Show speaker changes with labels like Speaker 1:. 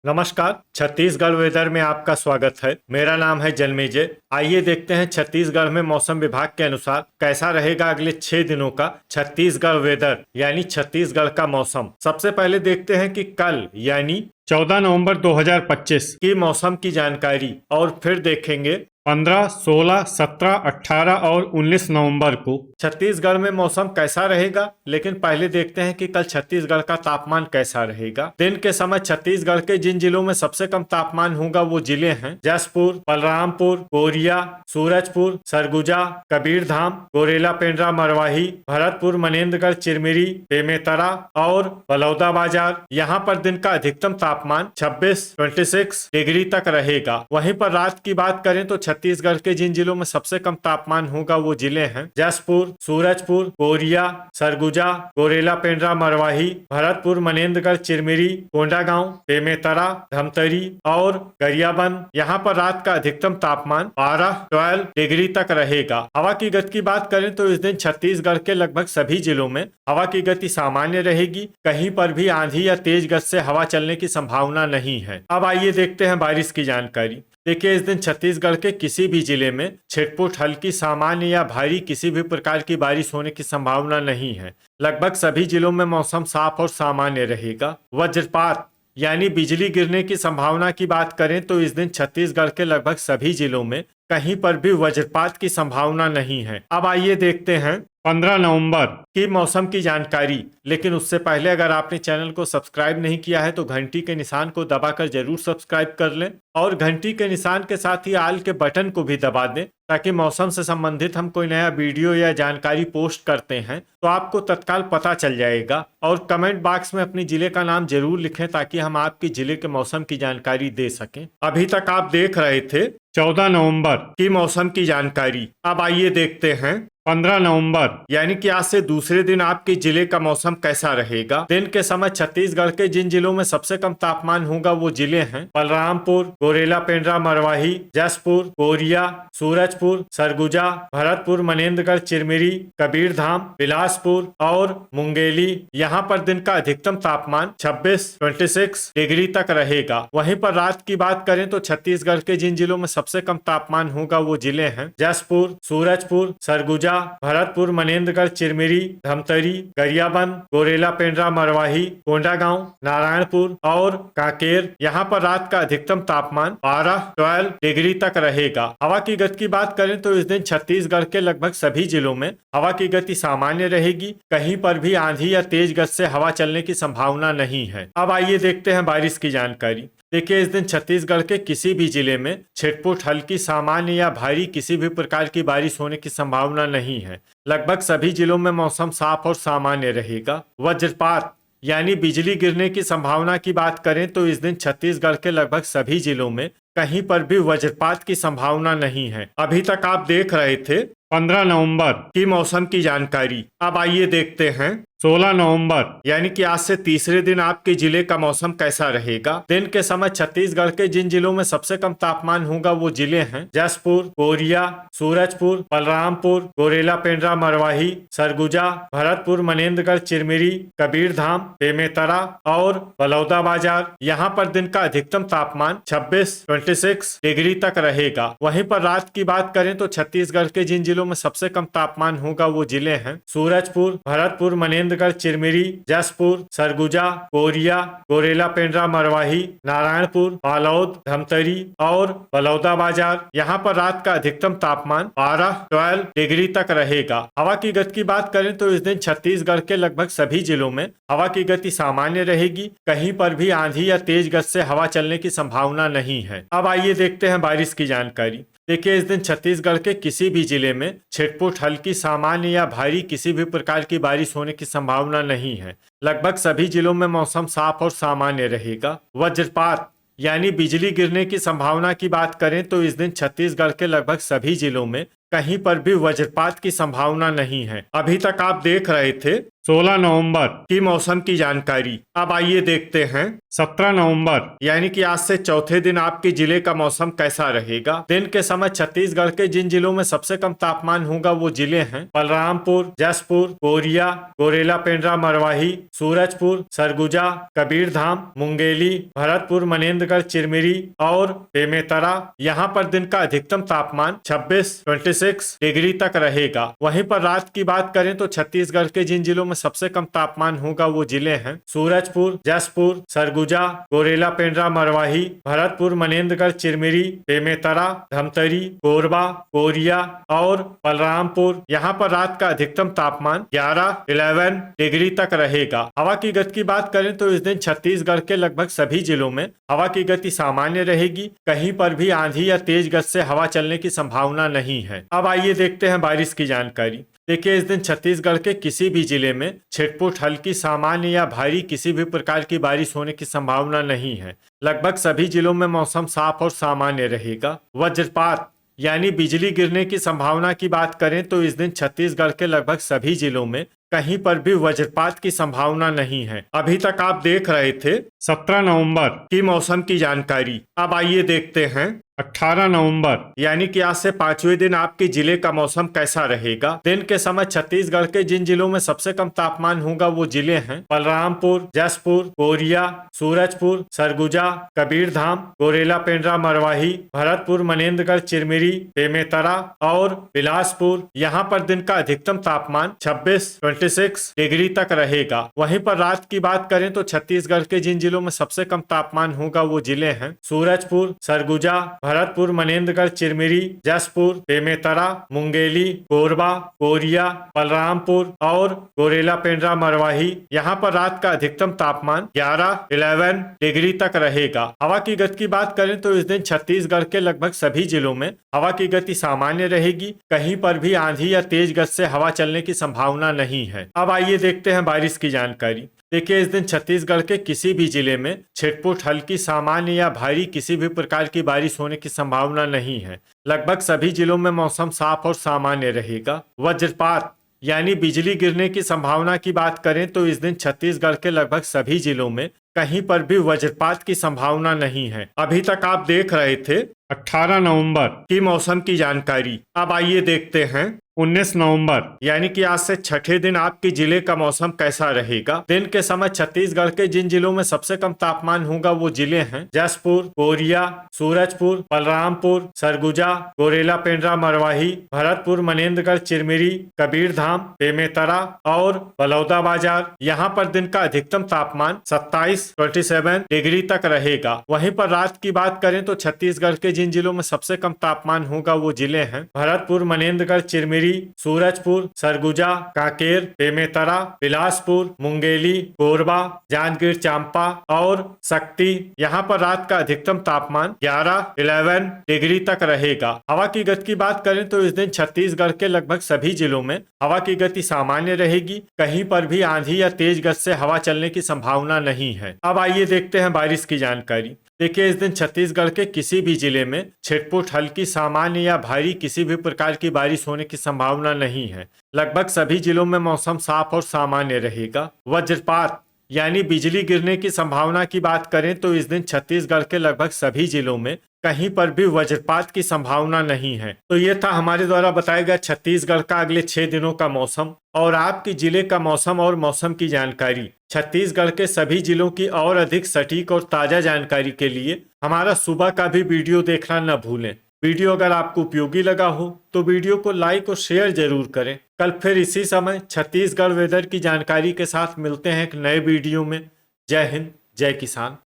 Speaker 1: नमस्कार। छत्तीसगढ़ वेदर में आपका स्वागत है। मेरा नाम है जन्मेजय। आइए देखते हैं छत्तीसगढ़ में मौसम विभाग के अनुसार कैसा रहेगा अगले 6 दिनों का छत्तीसगढ़ वेदर यानी छत्तीसगढ़ का मौसम। सबसे पहले देखते हैं कि कल यानी 14 नवंबर 2025 की मौसम की जानकारी और फिर देखेंगे 15, 16, 17, 18 और 19 नवंबर को छत्तीसगढ़ में मौसम कैसा रहेगा। लेकिन पहले देखते हैं कि कल छत्तीसगढ़ का तापमान कैसा रहेगा। दिन के समय छत्तीसगढ़ के जिन जिलों में सबसे कम तापमान होगा वो जिले हैं जसपुर, बलरामपुर, कोरिया, सूरजपुर, सरगुजा, कबीरधाम, गोरेला पेंड्रा, मरवाही, भरतपुर, मनेन्द्रगढ़, चिरमिरी, बेमेतरा और बलौदाबाजार। यहाँ पर दिन का अधिकतम तापमान 26 डिग्री तक रहेगा। वहीं पर रात की बात करें तो छत्तीसगढ़ के जिन जिलों में सबसे कम तापमान होगा वो जिले हैं जसपुर, सूरजपुर, कोरिया, सरगुजा, गोरेला पेंड्रा, मरवाही, भरतपुर, मनेन्द्रगढ़, चिरमिरी, कोंडागांव, बेमेतरा, धमतरी और गरियाबंद। यहाँ पर रात का अधिकतम तापमान 12 डिग्री तक रहेगा। हवा की गति की बात करें तो इस दिन छत्तीसगढ़ के लगभग सभी जिलों में हवा की गति सामान्य रहेगी। कहीं पर भी आंधी या तेज गति से हवा चलने की संभावना नहीं है। अब आइए देखते हैं बारिश की जानकारी। देखिए, इस दिन छत्तीसगढ़ के किसी भी जिले में छिटपुट, हल्की, सामान्य या भारी किसी भी प्रकार की बारिश होने की संभावना नहीं है। लगभग सभी जिलों में मौसम साफ और सामान्य रहेगा। वज्रपात यानी बिजली गिरने की संभावना की बात करें तो इस दिन छत्तीसगढ़ के लगभग सभी जिलों में कहीं पर भी वज्रपात की संभावना नहीं है। अब आइए देखते हैं 15 नवंबर की मौसम की जानकारी। लेकिन उससे पहले अगर आपने चैनल को सब्सक्राइब नहीं किया है तो घंटी के निशान को दबाकर जरूर सब्सक्राइब कर लें और घंटी के निशान के साथ ही आल के बटन को भी दबा दें ताकि मौसम से संबंधित हम कोई नया वीडियो या जानकारी पोस्ट करते हैं तो आपको तत्काल पता चल जाएगा। और कमेंट बॉक्स में अपनी जिले का नाम जरूर लिखें ताकि हम आपके जिले के मौसम की जानकारी दे सकें। अभी तक आप देख रहे थे 14 नवंबर की मौसम की जानकारी। अब आइए देखते हैं 15 नवंबर यानी कि आज से दूसरे दिन आपके जिले का मौसम कैसा रहेगा। दिन के समय छत्तीसगढ़ के जिन जिलों में सबसे कम तापमान होगा वो जिले हैं बलरामपुर, गोरेला पेंड्रा, मरवाही, जसपुर, कोरिया, सूरजपुर, सरगुजा, भरतपुर, मनेन्द्रगढ़, चिरमिरी, कबीरधाम, बिलासपुर और मुंगेली। यहाँ पर दिन का अधिकतम तापमान 26 डिग्री तक रहेगा। वहीं पर रात की बात करें तो छत्तीसगढ़ के जिन जिलों में सबसे कम तापमान होगा वो जिले हैं जसपुर, सूरजपुर, सरगुजा, भरतपुर, मनेन्द्रगढ़, चिरमिरी, धमतरी, गरियाबंद, गोरेला पेंड्रा, मरवाही, कोंडागांव, नारायणपुर और कांकेर। यहाँ पर रात का अधिकतम तापमान 12 डिग्री तक रहेगा। हवा की गति की बात करें तो इस दिन छत्तीसगढ़ के लगभग सभी जिलों में हवा की गति सामान्य रहेगी। कहीं पर भी आंधी या तेज गति से हवा चलने की संभावना नहीं है। अब आइए देखते हैं बारिश की जानकारी। देखिए, इस दिन छत्तीसगढ़ के किसी भी जिले में छिटपुट, हल्की, सामान्य या भारी किसी भी प्रकार की बारिश होने की संभावना नहीं है। लगभग सभी जिलों में मौसम साफ और सामान्य रहेगा। वज्रपात यानी बिजली गिरने की संभावना की बात करें तो इस दिन छत्तीसगढ़ के लगभग सभी जिलों में कहीं पर भी वज्रपात की संभावना नहीं है। अभी तक आप देख रहे थे 15 नवंबर की मौसम की जानकारी। अब आइए देखते हैं 16 नवंबर यानी कि आज से तीसरे दिन आपके जिले का मौसम कैसा रहेगा। दिन के समय छत्तीसगढ़ के जिन जिलों में सबसे कम तापमान होगा वो जिले हैं जसपुर, कोरिया, सूरजपुर, बलरामपुर, गोरेला पेंड्रा, मरवाही, सरगुजा, भरतपुर, मनेन्द्रगढ़, चिरमिरी, कबीरधाम, बेमेतरा और बलौदाबाजार। यहाँ पर दिन का अधिकतम तापमान 26 डिग्री तक रहेगा। वहीं पर रात की बात करें तो छत्तीसगढ़ के जिन जिलों में सबसे कम तापमान होगा वो जिले हैं सूरजपुर, भरतपुर, मनेन्द्रगढ़, चिरमिरी, जसपुर, सरगुजा, कोरिया, गोरेला पेंड्रा, मरवाही, नारायणपुर, बालोद, धमतरी और बलौदाबाजार। यहाँ पर रात का अधिकतम तापमान 12 डिग्री तक रहेगा। हवा की गति की बात करें तो इस दिन छत्तीसगढ़ के लगभग सभी जिलों में हवा की गति सामान्य रहेगी। कहीं पर भी आंधी या तेज गति से हवा चलने की संभावना नहीं है। अब आइए देखते हैं बारिश की जानकारी। देखिए, इस दिन छत्तीसगढ़ के किसी भी जिले में छिटपुट, हल्की, सामान्य या भारी किसी भी प्रकार की बारिश होने की संभावना नहीं है। लगभग सभी जिलों में मौसम साफ और सामान्य रहेगा। वज्रपात यानी बिजली गिरने की संभावना की बात करें तो इस दिन छत्तीसगढ़ के लगभग सभी जिलों में कहीं पर भी वज्रपात की संभावना नहीं है। अभी तक आप देख रहे थे 16 नवंबर की मौसम की जानकारी। अब आइए देखते हैं 17 नवंबर यानी कि आज से चौथे दिन आपके जिले का मौसम कैसा रहेगा। दिन के समय छत्तीसगढ़ के जिन जिलों में सबसे कम तापमान होगा वो जिले हैं बलरामपुर, जसपुर, कोरिया, गोरेला पेंड्रा, मरवाही, सूरजपुर, सरगुजा, कबीरधाम, मुंगेली, भरतपुर, मनेन्द्रगढ़, चिरमिरी और बेमेतरा। यहाँ पर दिन का अधिकतम तापमान 26 डिग्री तक रहेगा। वहीं पर रात की बात करें तो छत्तीसगढ़ के जिन जिलों में सबसे कम तापमान होगा वो जिले हैं सूरजपुर, जसपुर, सरगुजा, गोरेला पेंड्रा, मरवाही, भरतपुर, मनेन्द्रगढ़, चिरमिरी, बेमेतरा, धमतरी, कोरबा, कोरिया और बलरामपुर। यहाँ पर रात का अधिकतम तापमान 11 डिग्री तक रहेगा। हवा की गति की बात करें तो इस दिन छत्तीसगढ़ के लगभग सभी जिलों में हवा की गति सामान्य रहेगी। कहीं पर भी आंधी या तेज गति से हवा चलने की संभावना नहीं है। अब आइए देखते हैं बारिश की जानकारी। देखिए, इस दिन छत्तीसगढ़ के किसी भी जिले में छिटपुट, हल्की, सामान्य या भारी किसी भी प्रकार की बारिश होने की संभावना नहीं है। लगभग सभी जिलों में मौसम साफ और सामान्य रहेगा। वज्रपात यानी बिजली गिरने की संभावना की बात करें तो इस दिन छत्तीसगढ़ के लगभग सभी जिलों में कहीं पर भी वज्रपात की संभावना नहीं है। अभी तक आप देख रहे थे 17 नवंबर की मौसम की जानकारी। अब आइए देखते हैं 18 नवंबर यानी कि आज से 5वें दिन आपके जिले का मौसम कैसा रहेगा। दिन के समय छत्तीसगढ़ के जिन जिलों में सबसे कम तापमान होगा वो जिले हैं बलरामपुर, जसपुर, कोरिया, सूरजपुर, सरगुजा, कबीरधाम, गोरेला पेंड्रा, मरवाही, भरतपुर, मनेन्द्रगढ़, चिरमिरी, बेमेतरा और बिलासपुर। यहाँ पर दिन का अधिकतम तापमान 26 डिग्री तक रहेगा। वहीं पर रात की बात करें तो छत्तीसगढ़ के जिन जिलों में सबसे कम तापमान होगा वो जिले हैं सूरजपुर, सरगुजा, भरतपुर, मनेन्द्रगढ़, चिरमिरी, जसपुर, बेमेतरा, मुंगेली, कोरबा, कोरिया, बलरामपुर और गोरेला पेंड्रा, मरवाही। यहाँ पर रात का अधिकतम तापमान 11 डिग्री तक रहेगा। हवा की गति की बात करें तो इस दिन छत्तीसगढ़ के लगभग सभी जिलों में हवा की गति सामान्य रहेगी। कहीं पर भी आंधी या तेज गति से हवा चलने की संभावना नहीं है। अब आइए देखते हैं बारिश की जानकारी। देखिए, इस दिन छत्तीसगढ़ के किसी भी जिले में छिटपुट, हल्की, सामान्य या भारी किसी भी प्रकार की बारिश होने की संभावना नहीं है। लगभग सभी जिलों में मौसम साफ और सामान्य रहेगा। वज्रपात यानी बिजली गिरने की संभावना की बात करें तो इस दिन छत्तीसगढ़ के लगभग सभी जिलों में कहीं पर भी वज्रपात की संभावना नहीं है। अभी तक आप देख रहे थे 18 नवंबर की मौसम की जानकारी। अब आइए देखते हैं 19 नवंबर यानी कि आज से छठे दिन आपके जिले का मौसम कैसा रहेगा। दिन के समय छत्तीसगढ़ के जिन जिलों में सबसे कम तापमान होगा वो जिले हैं जसपुर, कोरिया, सूरजपुर, बलरामपुर, सरगुजा, गोरेला पेंड्रा, मरवाही, भरतपुर, मनेन्द्रगढ़, चिरमिरी, कबीरधाम, बेमेतरा और बलौदाबाजार। यहाँ पर दिन का अधिकतम तापमान 27 डिग्री तक रहेगा। वहीं पर रात की बात करें तो छत्तीसगढ़ के जिन जिलों में सबसे कम तापमान होगा वो जिले हैं भरतपुर, मनेन्द्रगढ़, चिरमिरी, सूरजपुर, सरगुजा, कांकेर, बेमेतरा, बिलासपुर, मुंगेली, कोरबा, जांजगीर चांपा और शक्ति। यहाँ पर रात का अधिकतम तापमान 11 डिग्री तक रहेगा। हवा की गति की बात करें तो इस दिन छत्तीसगढ़ के लगभग सभी जिलों में हवा की गति सामान्य रहेगी। कहीं पर भी आंधी या तेज गति से हवा चलने की संभावना नहीं है। अब आइए देखते हैं बारिश की जानकारी। देखिए, इस दिन छत्तीसगढ़ के किसी भी जिले में छिटपुट, हल्की, सामान्य या भारी किसी भी प्रकार की बारिश होने की संभावना नहीं है। लगभग सभी जिलों में मौसम साफ और सामान्य रहेगा। वज्रपात यानी बिजली गिरने की संभावना की बात करें तो इस दिन छत्तीसगढ़ के लगभग सभी जिलों में कहीं पर भी वज्रपात की संभावना नहीं है। तो ये था हमारे द्वारा बताया गया छत्तीसगढ़ का अगले 6 दिनों का मौसम और आपके जिले का मौसम और मौसम की जानकारी। छत्तीसगढ़ के सभी जिलों की और अधिक सटीक और ताजा जानकारी के लिए हमारा सुबह का भी वीडियो देखना न भूलें। वीडियो अगर आपको उपयोगी लगा हो तो वीडियो को लाइक और शेयर जरूर करें। कल फिर इसी समय छत्तीसगढ़ वेदर की जानकारी के साथ मिलते हैं एक नए वीडियो में। जय हिंद, जय किसान।